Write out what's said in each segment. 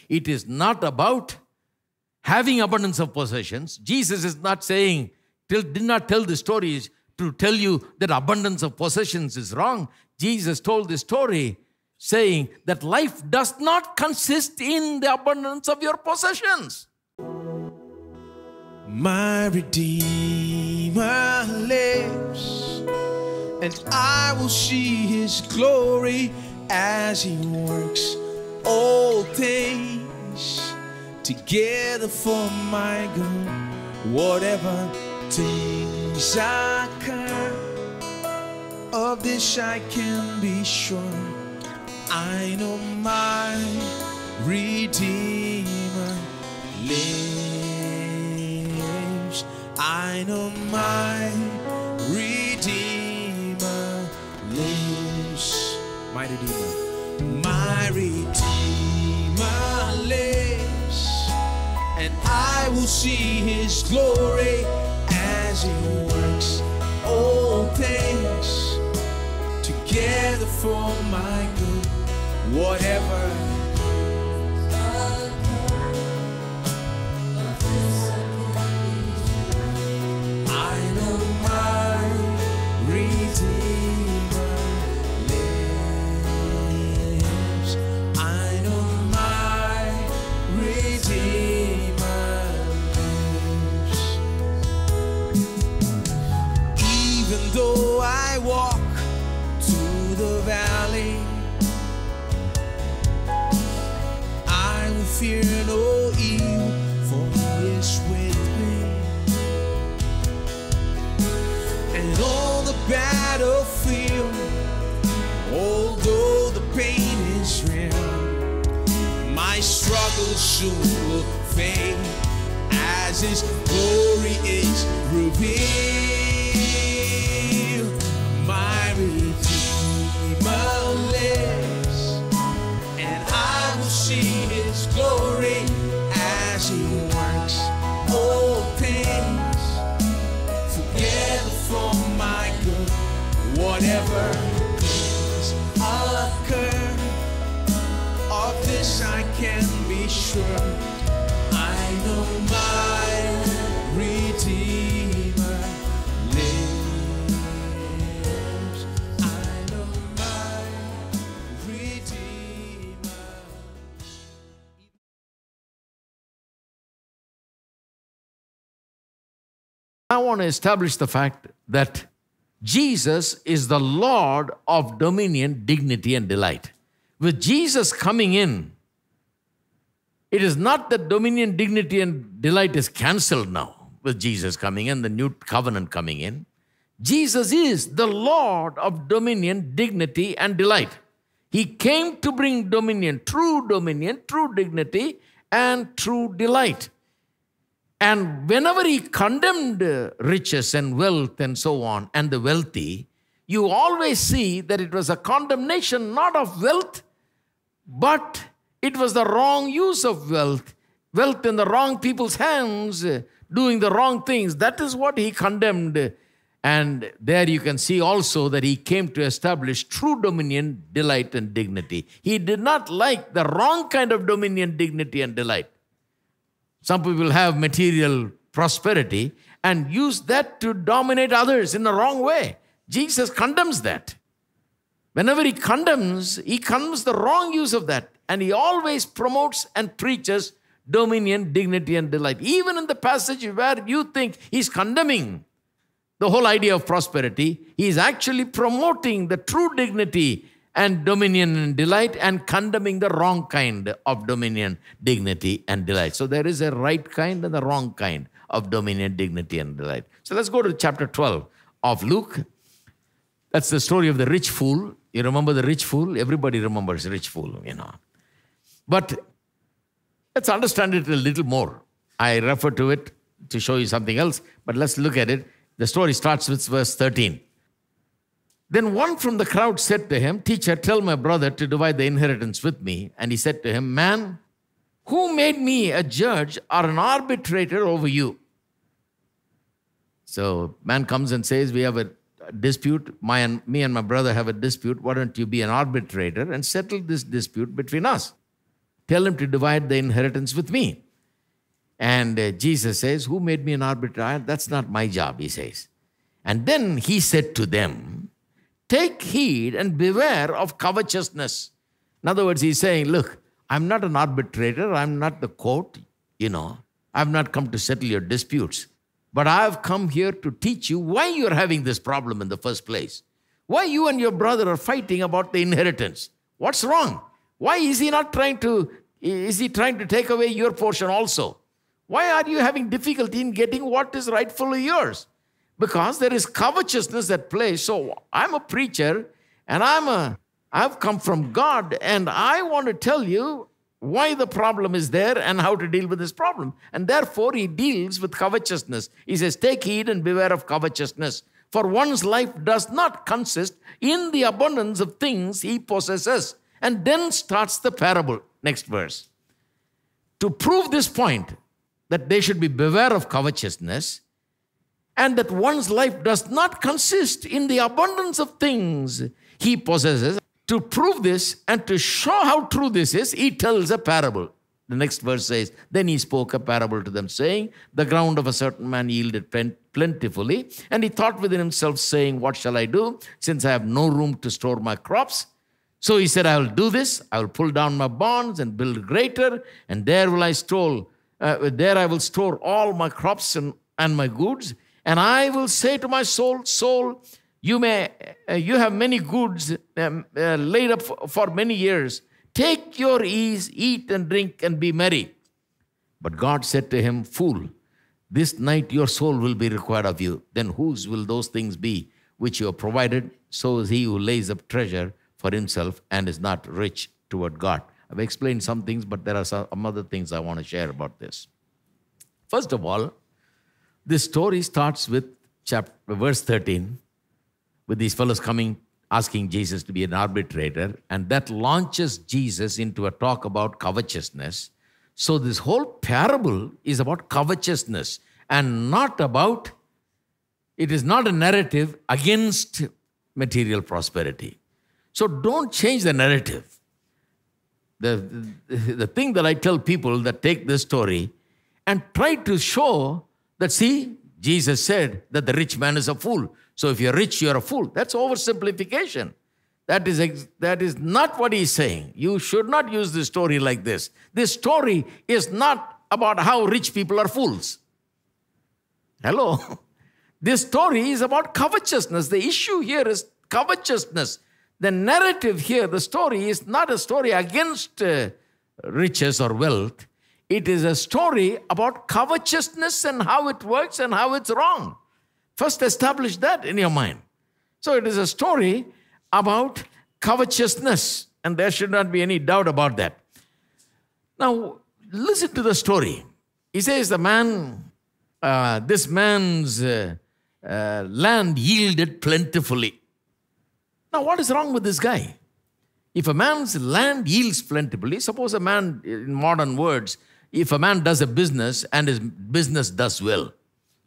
it is not about having abundance of possessions. Jesus is not saying, did not tell the stories to tell you that abundance of possessions is wrong. Jesus told the story saying that life does not consist in the abundance of your possessions. My Redeemer lives, and I will see His glory as He works all things together for my good. Whatever things occur, of this I can be sure. I know my Redeemer lives. I know my Redeemer lives. My Redeemer. My Redeemer lives, and I will see His glory as He works all things together for my good. Whatever I know my Redeemer lives. I know my Redeemer lives. Even though I walk through the valley, I will fear no evil, for He is with me. And on the battlefield, although the pain is real, my struggle soon will fade as His glory is revealed. My Redeemer lives, and I will see His glory as He works all things together for my good. Whatever things occur, of this I can be sure. I know my Redeemer lives. I know my Redeemer. I want to establish the fact that Jesus is the Lord of dominion, dignity, and delight. With Jesus coming in, it is not that dominion, dignity, and delight is cancelled now with Jesus coming in, the new covenant coming in. Jesus is the Lord of dominion, dignity, and delight. He came to bring dominion, true dignity, and true delight. And whenever He condemned riches and wealth and so on, and the wealthy, you always see that it was a condemnation not of wealth, but it was the wrong use of wealth, wealth in the wrong people's hands, doing the wrong things. That is what He condemned. And there you can see also that He came to establish true dominion, delight, and dignity. He did not like the wrong kind of dominion, dignity, and delight. Some people have material prosperity and use that to dominate others in the wrong way. Jesus condemns that. Whenever He condemns the wrong use of that. And He always promotes and preaches dominion, dignity, and delight. Even in the passage where you think He's condemning the whole idea of prosperity, He is actually promoting the true dignity and dominion and delight, and condemning the wrong kind of dominion, dignity, and delight. So there is a right kind and the wrong kind of dominion, dignity, and delight. So let's go to chapter 12 of Luke. That's the story of the rich fool. You remember the rich fool? Everybody remembers the rich fool, But let's understand it a little more. I refer to it to show you something else, but let's look at it. The story starts with verse 13. Then one from the crowd said to Him, "Teacher, tell my brother to divide the inheritance with me." And He said to him, "Man, who made me a judge or an arbitrator over you?" So man comes and says, "We have a dispute. Me and my brother have a dispute. Why don't you be an arbitrator and settle this dispute between us?" Tell him to divide the inheritance with me. And Jesus says, who made me an arbiter? That's not my job, he says. And then he said to them, take heed and beware of covetousness. In other words, he's saying, look, I'm not an arbitrator. I'm not the court, I've not come to settle your disputes. But I've come here to teach you why you're having this problem in the first place. Why you and your brother are fighting about the inheritance. What's wrong? Why is he trying to take away your portion also? Why are you having difficulty in getting what is rightfully yours? Because there is covetousness at play. So I'm a preacher and I've come from God, and I want to tell you why the problem is there and how to deal with this problem. And therefore, he deals with covetousness. He says, take heed and beware of covetousness. For one's life does not consist in the abundance of things he possesses. And then starts the parable. Next verse. To prove this point, that they should be beware of covetousness, and that one's life does not consist in the abundance of things he possesses. To prove this and to show how true this is, he tells a parable. The next verse says, then he spoke a parable to them, saying, the ground of a certain man yielded plentifully. And he thought within himself, saying, what shall I do, since I have no room to store my crops? So he said, I will do this. I will pull down my barns and build greater, and there I will store all my crops and my goods. And I will say to my soul, soul, you have many goods laid up for many years. Take your ease, eat and drink and be merry. But God said to him, fool, this night your soul will be required of you. Then whose will those things be which you have provided? So is he who lays up treasure for himself and is not rich toward God. I've explained some things, but there are some other things I want to share about this. First of all, this story starts with verse 13, with these fellows coming, asking Jesus to be an arbitrator, and that launches Jesus into a talk about covetousness. So this whole parable is about covetousness and it is not a narrative against material prosperity. So don't change the narrative. The thing that I tell people that take this story and try to show that, see, Jesus said that the rich man is a fool. So if you're rich, you're a fool. That's oversimplification. That is not what he's saying. You should not use this story like this. This story is not about how rich people are fools. Hello? This story is about covetousness. The issue here is covetousness. The narrative here, the story is not a story against riches or wealth. It is a story about covetousness and how it works and how it's wrong. First establish that in your mind. So it is a story about covetousness, and there should not be any doubt about that. Now, listen to the story. He says this man's land yielded plentifully. Now, what is wrong with this guy? If a man's land yields plentifully, suppose a man, in modern words, if a man does a business and his business does well,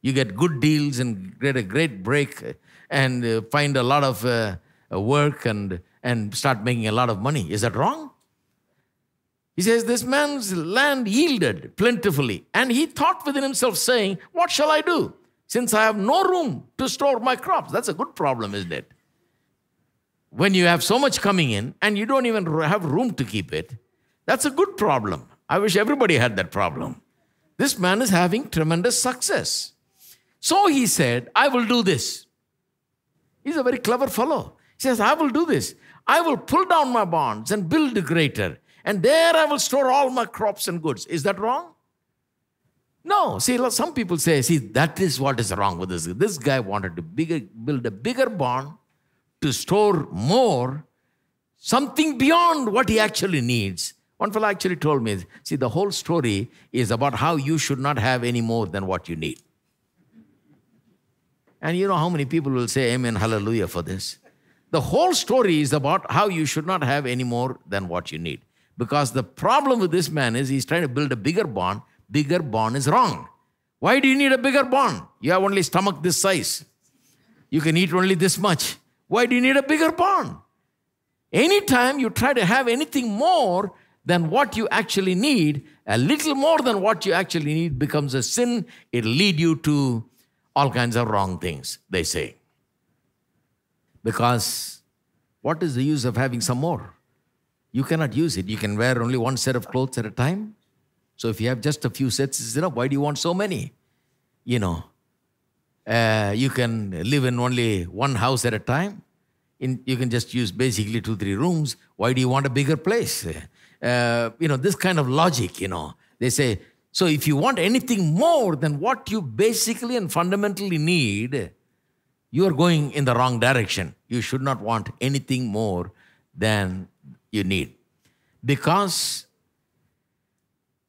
you get good deals and get a great break and find a lot of work and start making a lot of money. Is that wrong? He says, this man's land yielded plentifully. And he thought within himself, saying, what shall I do, since I have no room to store my crops? That's a good problem, isn't it? When you have so much coming in and you don't even have room to keep it, that's a good problem. I wish everybody had that problem. This man is having tremendous success. So he said, I will do this. He's a very clever fellow. He says, I will do this. I will pull down my barns and build greater, and there I will store all my crops and goods. Is that wrong? No. See, some people say, see, that is what is wrong with this. This guy wanted to build a bigger barn to store more, something beyond what he actually needs. One fellow actually told me, see, the whole story is about how you should not have any more than what you need. And you know how many people will say amen, hallelujah for this? The whole story is about how you should not have any more than what you need. Because the problem with this man is he's trying to build a bigger barn. Bigger barn is wrong. Why do you need a bigger barn? You have only stomach this size. You can eat only this much. Why do you need a bigger barn? Anytime you try to have anything more than what you actually need, a little more than what you actually need becomes a sin. It'll lead you to all kinds of wrong things, they say. Because what is the use of having some more? You cannot use it. You can wear only one set of clothes at a time. So if you have just a few sets, it's enough. Why do you want so many? You can live in only one house at a time. You can just use basically 2-3 rooms. Why do you want a bigger place? This kind of logic, They say, so if you want anything more than what you basically and fundamentally need, you are going in the wrong direction. You should not want anything more than you need. Because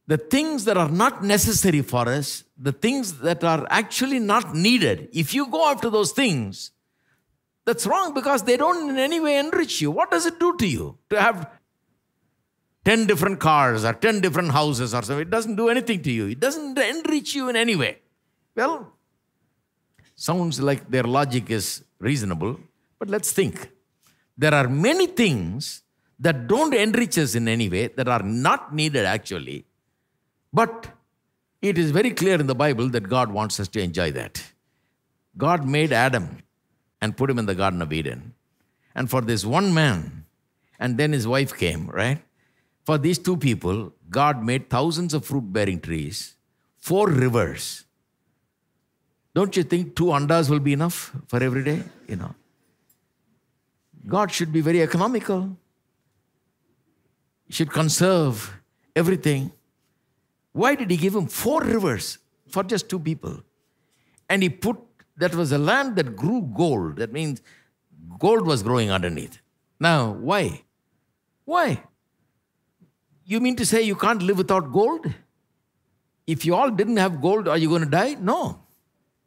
the things that are not necessary for us, the things that are actually not needed, if you go after those things, that's wrong because they don't in any way enrich you. What does it do to you to have 10 different cars or 10 different houses or so? It doesn't do anything to you. It doesn't enrich you in any way. Well, sounds like their logic is reasonable, but let's think. There are many things that don't enrich us in any way, that are not needed actually, but it is very clear in the Bible that God wants us to enjoy that. God made Adam and put him in the Garden of Eden. And for this one man, and then his wife came, right? For these two people, God made thousands of fruit-bearing trees, 4 rivers. Don't you think 2 andas will be enough for every day? God should be very economical. He should conserve everything. Why did he give him 4 rivers for just 2 people? And that was a land that grew gold. That means gold was growing underneath. Now, why? Why? You mean to say you can't live without gold? If you all didn't have gold, are you going to die? No.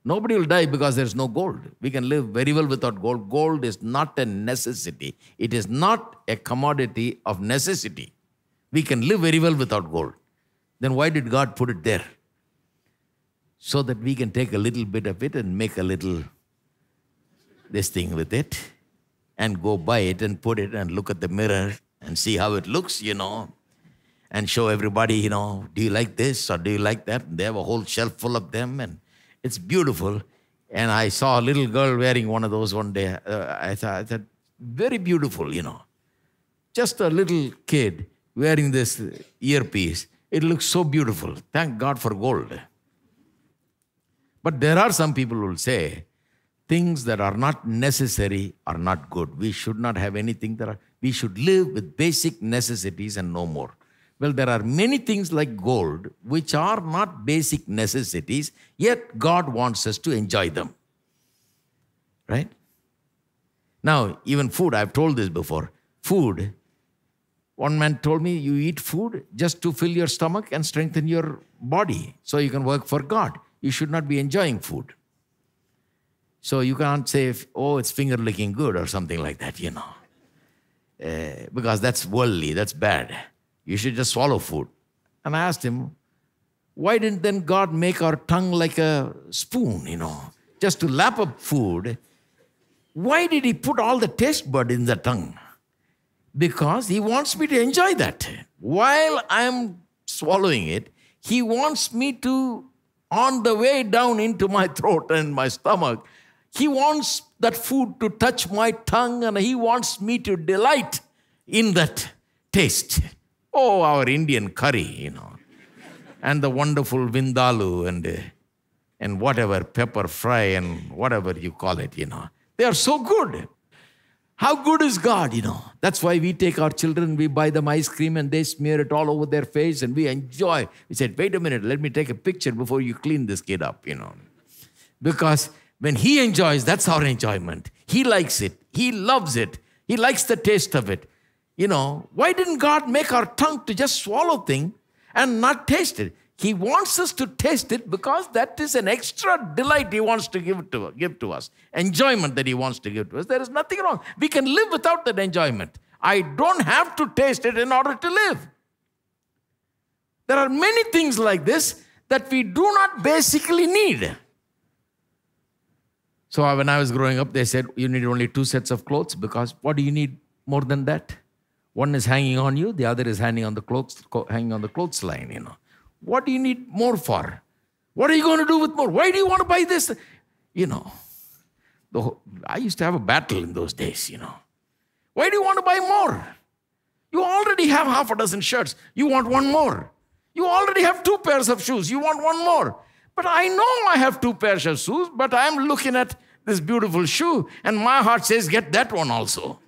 Nobody will die because there's no gold. We can live very well without gold. Gold is not a necessity. It is not a commodity of necessity. We can live very well without gold. Then why did God put it there? So that we can take a little bit of it and make a little this thing with it and go buy it and put it and look at the mirror and see how it looks, and show everybody, do you like this or do you like that? And they have a whole shelf full of them and it's beautiful. And I saw a little girl wearing one of those one day. I thought, very beautiful, Just a little kid wearing this earpiece. It looks so beautiful. Thank God for gold. But there are some people who will say, things that are not necessary are not good. We should not have anything we should live with basic necessities and no more. Well, there are many things like gold which are not basic necessities, yet God wants us to enjoy them. Right? Now, even food, I've told this before. Food, one man told me, you eat food just to fill your stomach and strengthen your body so you can work for God. You should not be enjoying food. So you can't say, it's finger licking good or something like that, because that's worldly, that's bad. You should just swallow food. And I asked him, why didn't then God make our tongue like a spoon, just to lap up food? Why did he put all the taste bud in the tongue? Because he wants me to enjoy that. While I'm swallowing it, he wants me to, on the way down into my throat and my stomach, he wants that food to touch my tongue and he wants me to delight in that taste. Oh, our Indian curry, and the wonderful vindaloo and whatever, pepper fry and whatever you call it, They are so good. How good is God, That's why we take our children, we buy them ice cream and they smear it all over their face and we enjoy. We said, wait a minute, let me take a picture before you clean this kid up, Because when he enjoys, that's our enjoyment. He likes it. He loves it. He likes the taste of it. Why didn't God make our tongue to just swallow thing and not taste it? He wants us to taste it because that is an extra delight he wants to give to us. Enjoyment that he wants to give to us. There is nothing wrong. We can live without that enjoyment. I don't have to taste it in order to live. There are many things like this that we do not basically need. So when I was growing up, they said, you need only 2 sets of clothes because what do you need more than that? One is hanging on you, the other is hanging on the clothesline, What do you need more for? What are you going to do with more? Why do you want to buy this? I used to have a battle in those days, Why do you want to buy more? You already have half a dozen shirts. You want one more. You already have 2 pairs of shoes. You want one more. But I know I have 2 pairs of shoes, but I'm looking at this beautiful shoe, and my heart says, get that one also.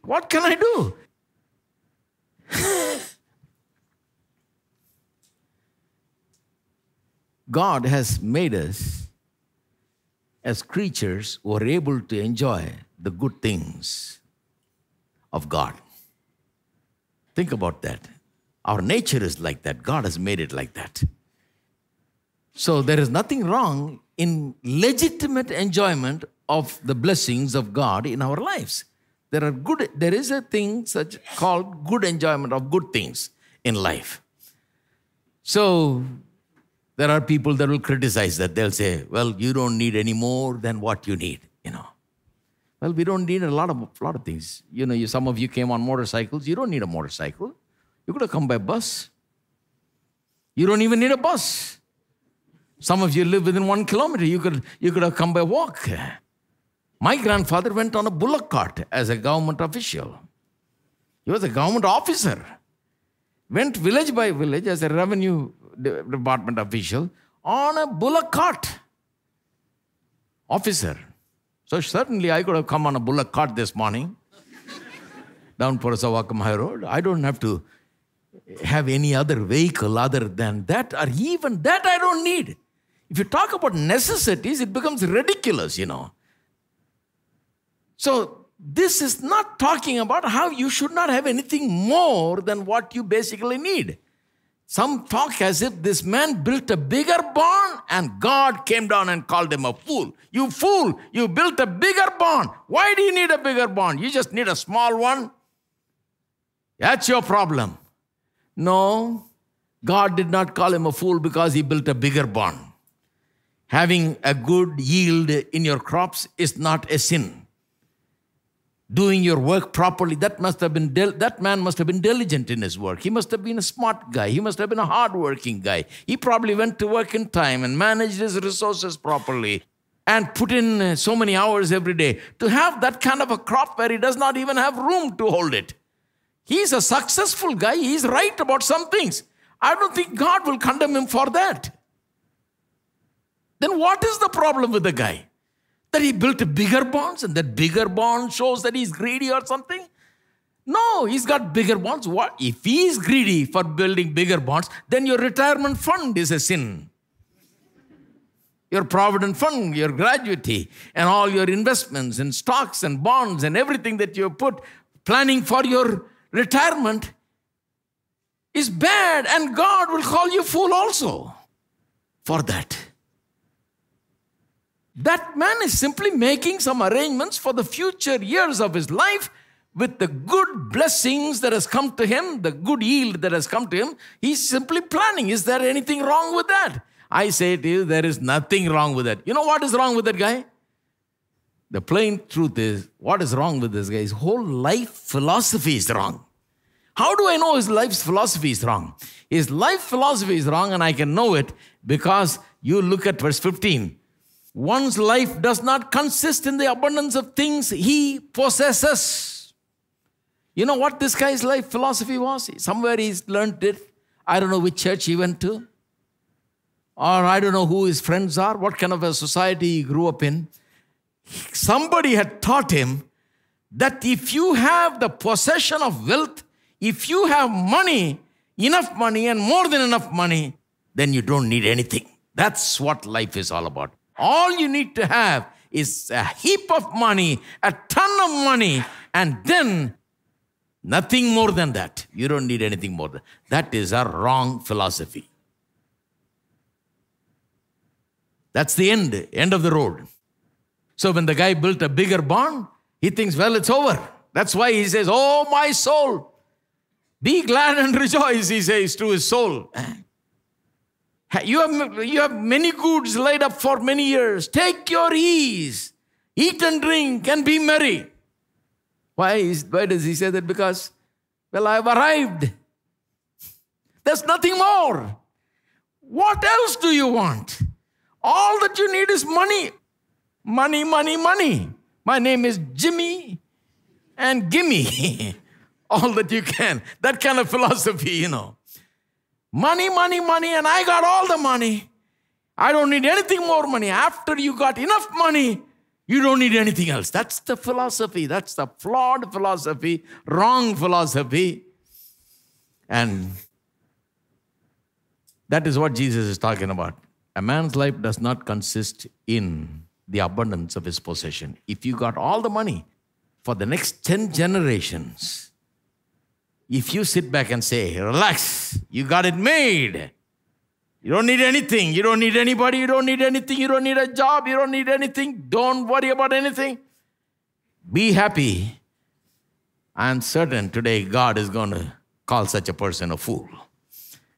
What can I do? God has made us as creatures who are able to enjoy the good things of God. Think about that. Our nature is like that. God has made it like that. So there is nothing wrong in legitimate enjoyment of the blessings of God in our lives. There is a thing called good enjoyment of good things in life. So there are people that will criticize that. They'll say, well, you don't need any more than what you need, Well, we don't need a lot of things. Some of you came on motorcycles. You don't need a motorcycle. You could have come by bus. You don't even need a bus. Some of you live within 1 kilometer. You could have come by walk. My grandfather went on a bullock cart as a government official. He was a government officer. Went village by village as a revenue department official on a bullock cart. Officer. So certainly I could have come on a bullock cart this morning down Porasawakam High Road. I don't have to have any other vehicle other than that, or even that I don't need. If you talk about necessities, it becomes ridiculous, So this is not talking about how you should not have anything more than what you basically need. Some talk as if this man built a bigger barn and God came down and called him a fool. You fool, you built a bigger barn. Why do you need a bigger barn? You just need a small one. That's your problem. No, God did not call him a fool because he built a bigger barn. Having a good yield in your crops is not a sin. Doing your work properly, that man must have been diligent in his work. He must have been a smart guy. He must have been a hardworking guy. He probably went to work in time and managed his resources properly and put in so many hours every day. To have that kind of a crop where he does not even have room to hold it. He's a successful guy. He's right about some things. I don't think God will condemn him for that. Then what is the problem with the guy? That he built a bigger barns and that bigger barn shows that he's greedy or something? No, he's got bigger barns. What? If he is greedy for building bigger barns, then your retirement fund is a sin. Your provident fund, your gratuity, and all your investments and stocks and bonds and everything that you have put planning for your retirement is bad, and God will call you fool also for that. That man is simply making some arrangements for the future years of his life with the good blessings that has come to him, the good yield that has come to him. He's simply planning. Is there anything wrong with that? I say to you, there is nothing wrong with that. You know what is wrong with that guy? The plain truth is, what is wrong with this guy? His whole life philosophy is wrong. How do I know his life's philosophy is wrong? His life philosophy is wrong, and I can know it because you look at verse 15. One's life does not consist in the abundance of things he possesses. You know what this guy's life philosophy was? Somewhere he's learned it. I don't know which church he went to. Or I don't know who his friends are, what kind of a society he grew up in. Somebody had taught him that if you have the possession of wealth, if you have money, enough money and more than enough money, then you don't need anything. That's what life is all about. All you need to have is a heap of money, a ton of money, and then nothing more than that. You don't need anything more than that. That is a wrong philosophy. That's the end of the road. So when the guy built a bigger barn, he thinks, well, it's over. That's why he says, oh, my soul, be glad and rejoice, he says to his soul. You have many goods laid up for many years. Take your ease. Eat and drink and be merry. Why does he say that? Because Well, I've arrived. There's nothing more. What else do you want? All that you need is money. Money, money, money. My name is Jimmy and gimme all that you can. That kind of philosophy, Money, money, money, and I got all the money. I don't need anything more money. After you got enough money, you don't need anything else. That's the philosophy. That's the flawed philosophy, wrong philosophy. And that is what Jesus is talking about. A man's life does not consist in the abundance of his possession. If you got all the money for the next 10 generations, if you sit back and say, relax, you got it made. You don't need anything. You don't need anybody. You don't need anything. You don't need a job. You don't need anything. Don't worry about anything. Be happy. I'm certain today God is going to call such a person a fool,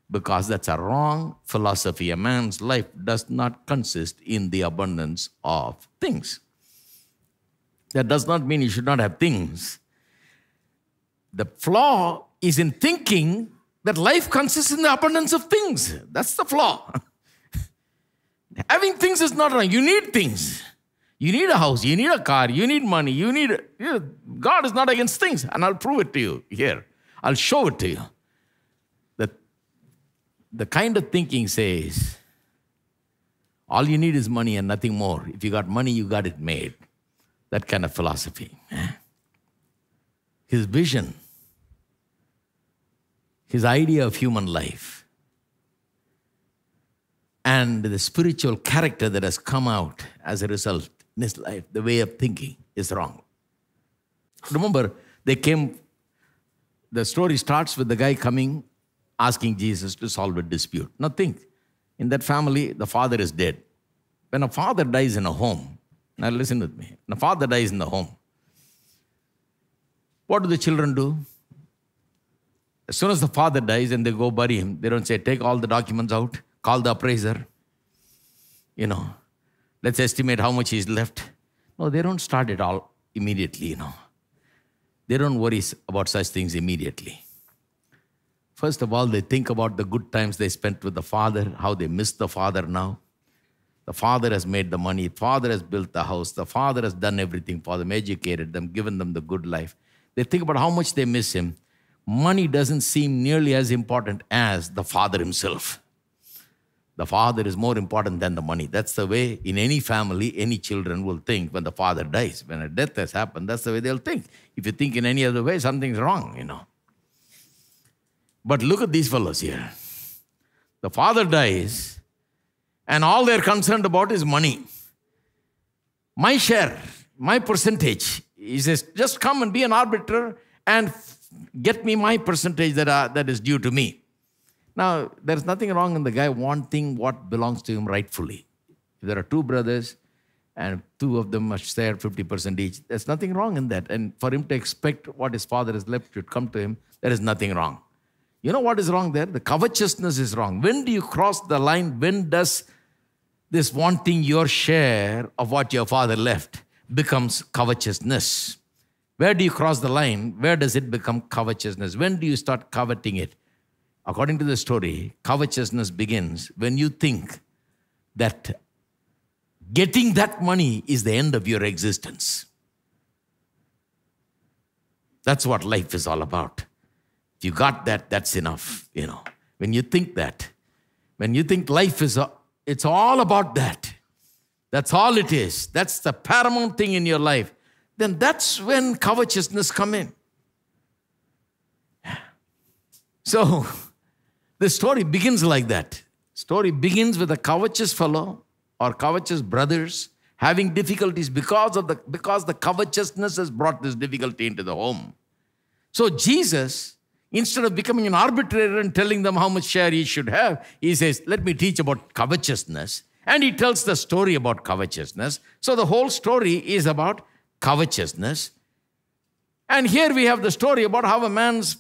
because that's a wrong philosophy. A man's life does not consist in the abundance of things. That does not mean you should not have things. The flaw is in thinking that life consists in the abundance of things. That's the flaw. Having things is not wrong. You need things. You need a house. You need a car. You need money. God is not against things. And I'll prove it to you here. I'll show it to you. The kind of thinking says, all you need is money and nothing more. If you got money, you got it made. That kind of philosophy. His vision, his idea of human life, and the spiritual character that has come out as a result in his life, the way of thinking is wrong. Remember, the story starts with the guy coming, asking Jesus to solve a dispute. Now think, in that family, the father is dead. When a father dies in a home, now listen with me, when a father dies in the home, what do the children do? As soon as the father dies and they go bury him, they don't say, take all the documents out, call the appraiser, let's estimate how much is left. No, they don't start it all immediately, They don't worry about such things immediately. First of all, they think about the good times they spent with the father, how they miss the father now. The father has made the money. The father has built the house. The father has done everything for them, educated them, given them the good life. They think about how much they miss him. Money doesn't seem nearly as important as the father himself. The father is more important than the money. That's the way in any family, any children will think when the father dies. When a death has happened, that's the way they'll think. If you think in any other way, something's wrong, But look at these fellows here. The father dies, and all they're concerned about is money. My share, my percentage. He says, just come and be an arbiter and get me my percentage that is due to me. Now, there's nothing wrong in the guy wanting what belongs to him rightfully. If there are two brothers and two of them must share 50% each, there's nothing wrong in that. And for him to expect what his father has left should come to him, there is nothing wrong. You know what is wrong there? The covetousness is wrong. When do you cross the line? When does this wanting your share of what your father left becomes covetousness? Where do you cross the line? Where does it become covetousness? When do you start coveting it? According to the story, covetousness begins when you think that getting that money is the end of your existence. That's what life is all about. If you got that, that's enough, When you think that, when you think life is, it's all about that. That's all it is. That's the paramount thing in your life. Then that's when covetousness come in. So, the story begins like that. Story begins with a covetous fellow or covetous brothers having difficulties because the covetousness has brought this difficulty into the home. So Jesus, instead of becoming an arbitrator and telling them how much share he should have, he says, let me teach about covetousness. And he tells the story about covetousness. So the whole story is about covetousness. And here we have the story about how a man's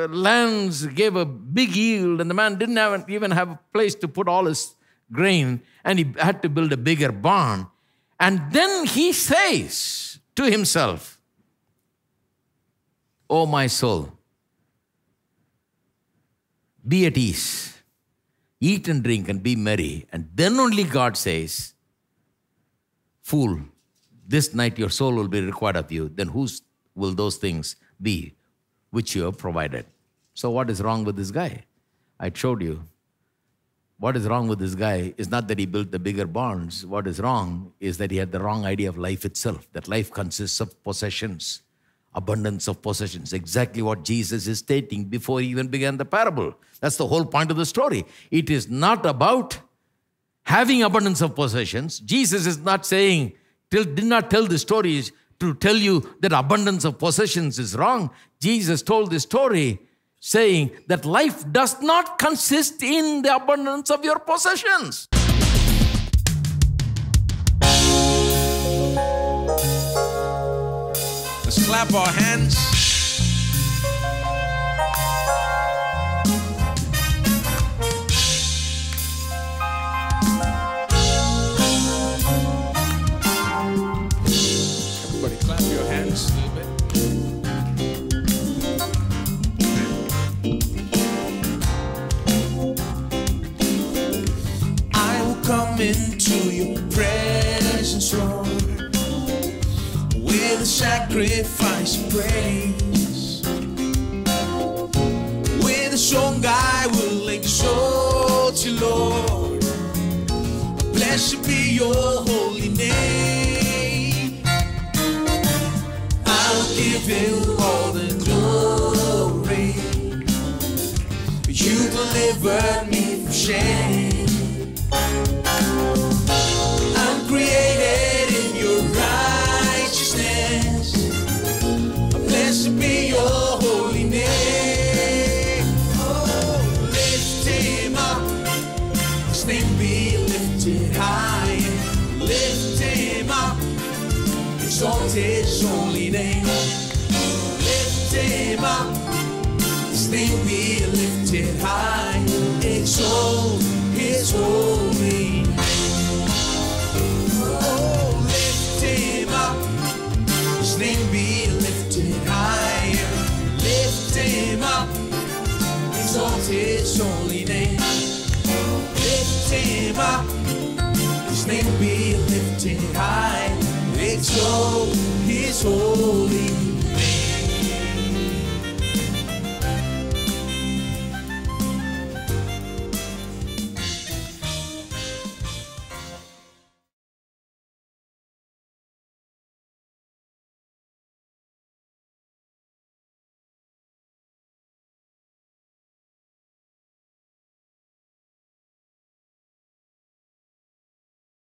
lands gave a big yield and the man didn't even have a place to put all his grain and he had to build a bigger barn. And then he says to himself, oh my soul, be at ease, eat and drink and be merry. And then only God says, fool, this night your soul will be required of you. Then whose will those things be which you have provided? So what is wrong with this guy? I showed you. What is wrong with this guy is not that he built the bigger barns. What is wrong is that he had the wrong idea of life itself, that life consists of possessions, abundance of possessions, exactly what Jesus is stating before he even began the parable. That's the whole point of the story. It is not about having abundance of possessions. Jesus is not saying, did not tell the stories to tell you that abundance of possessions is wrong. Jesus told this story saying that life does not consist in the abundance of your possessions. Let's clap our hands. Everybody clap your hands a little bit. I will come into your presence, Lord, with a sacrifice of praise. With a song I will exalt you, Lord. Blessed be your holy name. I will give you all the glory. You delivered me from shame. I'm created in your righteousness. Blessed be your holy name. Oh, lift him up. His name be lifted high. Lift him up. Exalt his holy name. Lift him up. His name be lifted high. Exalt his holy name. Oh, lift him up. His name be lifted higher. Lift him up. Exalt his holy name. Lift him up. His name be lifted high. Exalt